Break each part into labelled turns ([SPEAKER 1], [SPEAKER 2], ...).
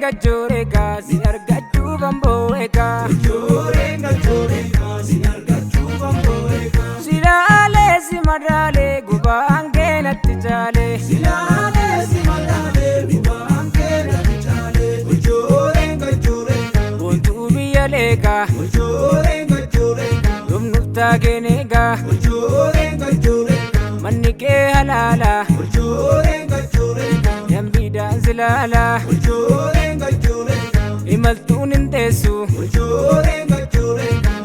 [SPEAKER 1] gajjoorega si argachuu bambo'eega silaalee si madaalee gubaan keenatti jaalee boontuu biyya leegaa yomnuftaa keeneegaa manni kee halaalaa yambiidhaan silaalaa imaltuun hin teessu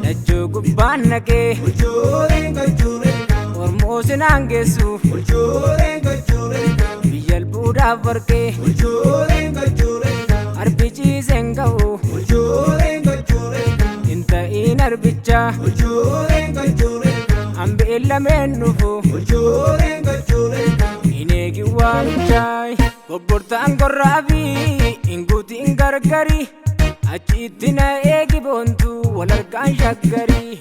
[SPEAKER 1] lachoo gubbaan naqee ormoo sinaan geessu biyyal buudhaaf warqee arbi ciiseen ga'u hin ta'iin arbichaa hambeen lameen dhufu hin eegin waamichaay bobbortaan korraafi hin guutiin gargari achitti na eegi boontuu wal argaan shaggarii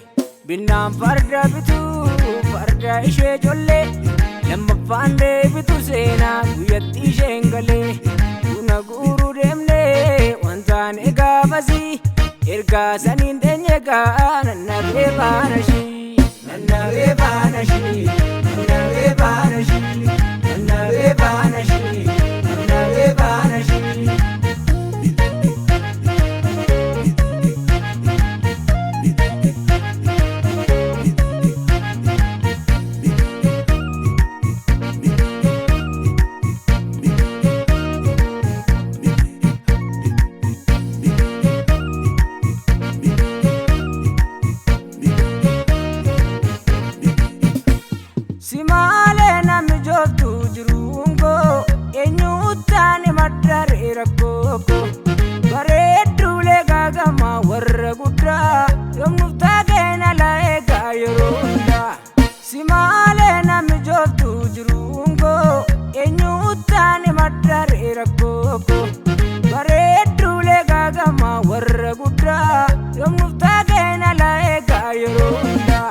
[SPEAKER 1] binnaan farda bituu farda ishee jollee lammaffaan deebitu seenaa guyyatti isheen galee buna guuruu deemnee wantaan egaafasii ergaa saniin teenyeegaa nannabee baanashii nannabee baanashii nannabee baanashii nannabee baanashii nannabee baanashii simaalee namni joobtu jiruungo eenyuuttaani maddaree rakkooko bareedduulee gaagamaa warra guddaa yoomnuftaa keena laeegaa yeroo hundaa simaalee namni joobtu jiruungo eenyuuttaani maddaree rakkooko bareedduulee gaagamaa warra guddaa yoomnuftaa keena laeegaa yeroo hundaa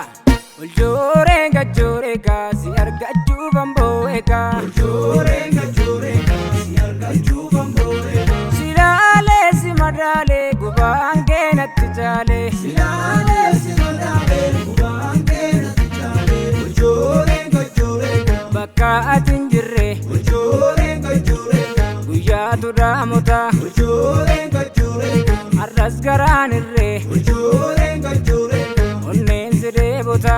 [SPEAKER 1] Uljooreen gajjoorega si argachuu bambo'eega silaalee si madaalee gubaan keenatti jaalee bakka ati hin jirre guyyaatu dhaamuta har'as garaan irree onneen si deebota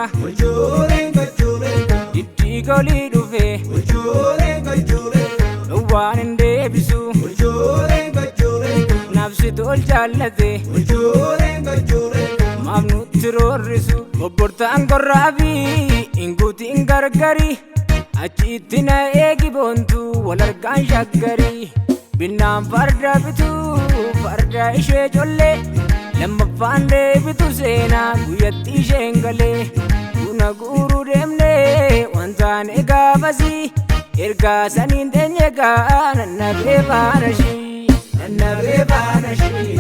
[SPEAKER 1] diddii golii dhufe dhowwaan hin deebisu nafsi tol jaallate maaf nutti roorrisu bobbortaan korraafi hin guutiin gargari achitti na eegi boontuu wal argaan shaggarii binnaan farda bituu farda ishee jollee lammaffaan deebitu seenaa guyyatti isheen galee buna guuruu deemnee wantaan egaafasii ergaa saniin teenyeegaa nannabee baanashii nannabee baanashii